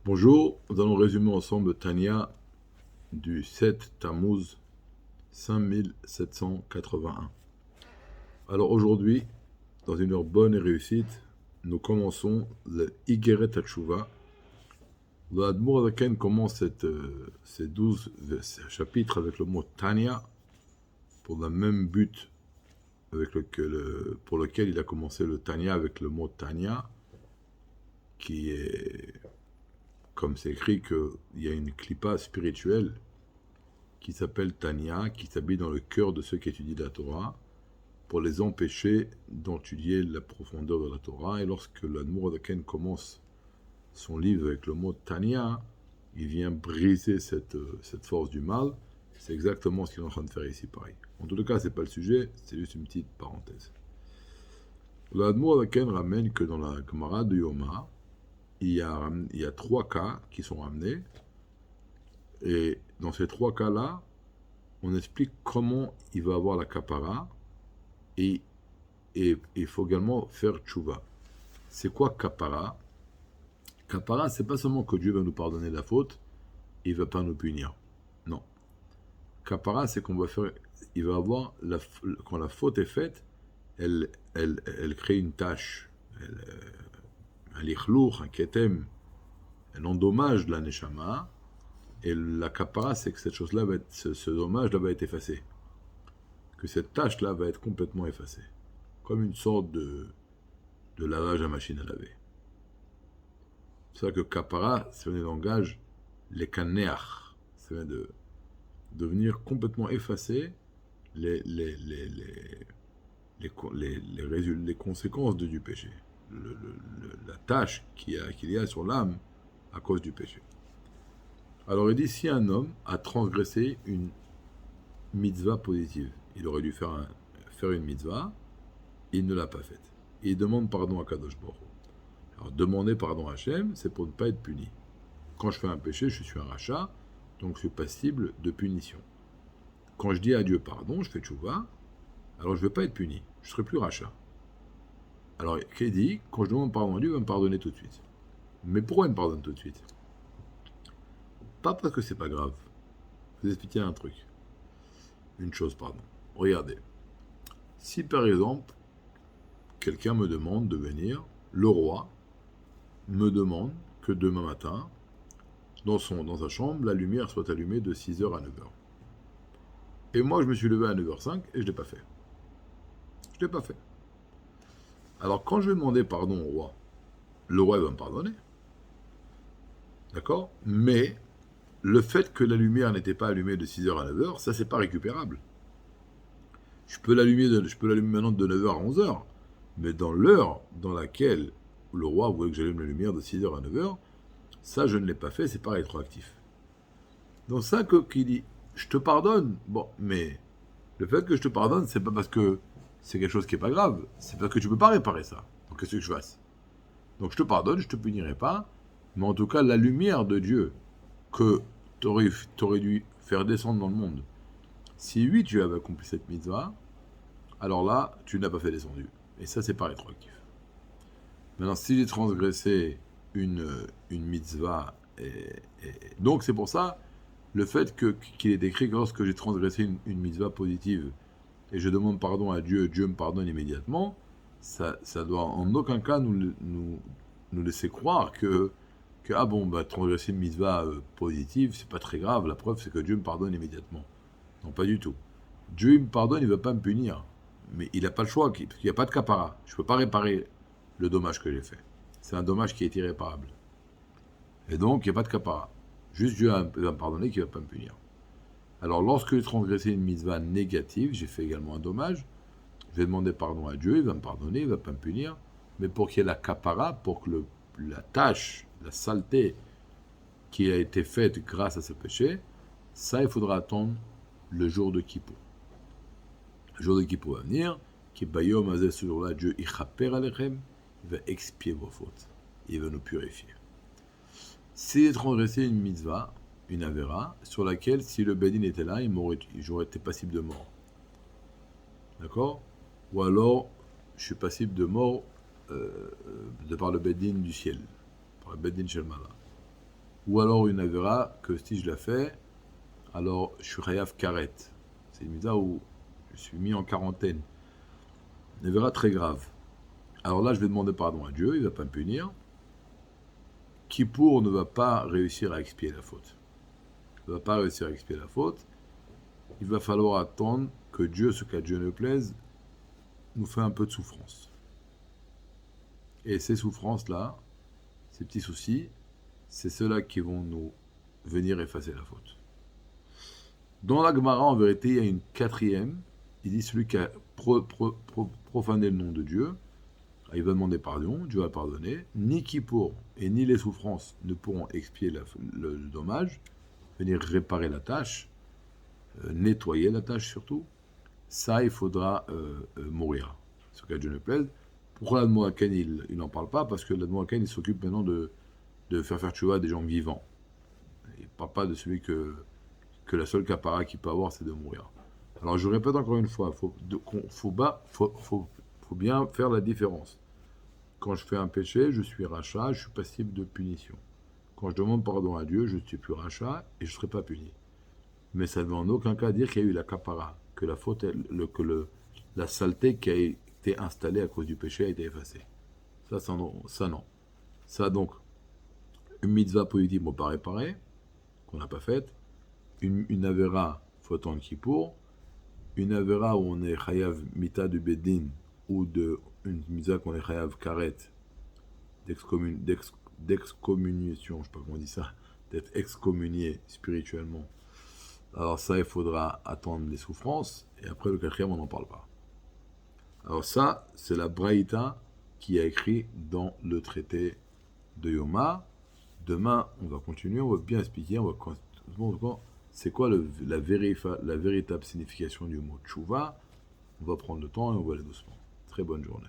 Bonjour, nous allons résumer ensemble Tania du 7 Tammuz 5781. Alors aujourd'hui, dans une heure bonne et réussite, nous commençons le Igeret Hatshuva. Le Admour Azaken commence ces 12 chapitres avec le mot Tania pour le même but pour lequel il a commencé le Tania avec le mot Tania, qui est, comme c'est écrit, qu'il y a une clipa spirituelle qui s'appelle Tania, qui s'habille dans le cœur de ceux qui étudient la Torah, pour les empêcher d'étudier la profondeur de la Torah. Et lorsque l'Admour Azaken commence son livre avec le mot Tania, il vient briser cette force du mal. C'est exactement ce qu'il est en train de faire ici, pareil. En tout cas, c'est pas le sujet, c'est juste une petite parenthèse. L'Admour Azaken ramène que dans la Gemara de Yoma, il y a trois cas qui sont ramenés. Et dans ces trois cas-là, on explique comment il va avoir la kapara et il faut également faire tchouva. C'est quoi kapara? Kapara, c'est pas seulement que Dieu va nous pardonner la faute, il va pas nous punir. Non. Kapara, c'est qu'on va faire, il va avoir, quand la faute est faite, elle crée une tâche, un lichlour, un ketem, un endommage de la neshama, et la kapara, c'est que cette chose-là ce dommage-là va être effacé. Que cette tâche-là va être complètement effacée. Comme une sorte de lavage à machine à laver. C'est ça que kapara, c'est le langage, les kaneach. C'est de venir complètement effacer les conséquences du péché. La tâche qu'il y a sur l'âme à cause du péché. Alors il dit, si un homme a transgressé une mitzvah positive, il aurait dû faire une mitzvah, il ne l'a pas faite. Et il demande pardon à Kadosh Baruch Hu. Alors demander pardon à Hachem, c'est pour ne pas être puni. Quand je fais un péché, je suis un rachat, donc je suis passible de punition. Quand je dis à Dieu pardon, je fais tchouva, alors je ne vais pas être puni, je ne serai plus rachat. Alors, qui dit, quand je demande pardon à Dieu, il va me pardonner tout de suite. Mais pourquoi il me pardonne tout de suite? Pas parce que c'est pas grave. Je vais vous expliquer un truc. Une chose, pardon. Regardez. Si par exemple, quelqu'un me demande de venir, le roi me demande que demain matin, dans sa chambre, la lumière soit allumée de 6h à 9h. Et moi, je me suis levé à 9h05 et je ne l'ai pas fait. Je ne l'ai pas fait. Alors, quand je vais demander pardon au roi, le roi va me pardonner. D'accord? Mais le fait que la lumière n'était pas allumée de 6h à 9h, ça, c'est pas récupérable. Je peux l'allumer maintenant de 9h à 11h, mais dans l'heure dans laquelle le roi voulait que j'allume la lumière de 6h à 9h, ça, je ne l'ai pas fait, c'est pas rétroactif. Donc ça, qui dit, je te pardonne, bon, mais le fait que je te pardonne, c'est pas parce que c'est quelque chose qui est pas grave, c'est parce que tu peux pas réparer ça. Donc qu'est-ce que je fasse? Donc je te pardonne, je te punirai pas, mais en tout cas, la lumière de Dieu que t'aurais dû faire descendre dans le monde, si oui, tu avais accompli cette mitzvah, alors là, tu n'as pas fait descendu. Et ça, c'est pas rétroactif. Maintenant, si j'ai transgressé une mitzvah, donc c'est pour ça, le fait qu'il est écrit que lorsque j'ai transgressé une mitzvah positive et je demande pardon à Dieu, Dieu me pardonne immédiatement, ça doit en aucun cas nous laisser croire que ah bon, bah, transgresser une mitzvah positive, c'est pas très grave, la preuve c'est que Dieu me pardonne immédiatement. Non, pas du tout. Dieu il me pardonne, il ne va pas me punir. Mais il n'a pas le choix, parce qu'il n'y a pas de capara. Je ne peux pas réparer le dommage que j'ai fait. C'est un dommage qui est irréparable. Et donc, il n'y a pas de capara. Juste Dieu va me pardonner, qui ne va pas me punir. Alors, lorsque j'ai transgressé une mitzvah négative, j'ai fait également un dommage, je vais demander pardon à Dieu, il va me pardonner, il ne va pas me punir. Mais pour qu'il y ait la capara, pour que la tâche, la saleté qui a été faite grâce à ce péché, ça, il faudra attendre le jour de Kippour. Le jour de Kippour va venir, qui bayom azeh, ce jour-là, Dieu ichaper alechem, il va expier vos fautes. Il va nous purifier. Si j'ai transgressé une mitzvah, une avera, sur laquelle, si le Bedin était là, j'aurais été passible de mort. D'accord? Ou alors, je suis passible de mort de par le Bedin du ciel, par le Bedin Shelmala. Ou alors une avera que si je la fais, alors je suis chayav karet. C'est une mitzvah où je suis mis en quarantaine. Une avera très grave. Alors là, je vais demander pardon à Dieu, il ne va pas me punir. Kippour ne va pas réussir à expier la faute. Il ne va pas réussir à expier la faute. Il va falloir attendre que Dieu, ce qu'à Dieu ne plaise, nous fait un peu de souffrance. Et ces souffrances-là, ces petits soucis, c'est ceux-là qui vont nous venir effacer la faute. Dans la Gemara, en vérité, il y a une quatrième. Il dit celui qui a profané le nom de Dieu, il va demander pardon, Dieu va pardonner. Ni Kippour et ni les souffrances ne pourront expier le dommage, venir réparer la tâche, nettoyer la tâche surtout. Ça, il faudra mourir. Ce qu'à Dieu ne plaise. Pourquoi l'Admoaken, il n'en parle pas? Parce que l'Admoaken, il s'occupe maintenant de faire tchouva à des gens vivants. Il ne parle pas de celui que la seule capara qu'il peut avoir, c'est de mourir. Alors je répète encore une fois, faut bien faire la différence. Quand je fais un péché, je suis rachat, je suis passible de punition. Quand je demande pardon à Dieu, je ne suis plus rachat et je ne serai pas puni. Mais ça ne veut en aucun cas dire qu'il y a eu la capara, que la faute, la saleté qui a été installée à cause du péché a été effacée. Ça non. Ça donc, une mitzvah positive, on pas réparé, qu'on n'a pas faite. Une avera, faut attendre Kippour. Une avera où on est chayav mita du bedin, ou une mitzvah qu'on est chayav karet, d'excommuniation, je ne sais pas comment on dit ça, d'être excommunié spirituellement. Alors ça, il faudra attendre les souffrances, et après le quatrième, on n'en parle pas. Alors ça, c'est la Braïta qui a écrit dans le traité de Yoma. Demain, on va continuer, on va bien expliquer, c'est quoi la véritable signification du mot tchouva. On va prendre le temps et on va aller doucement. Très bonne journée.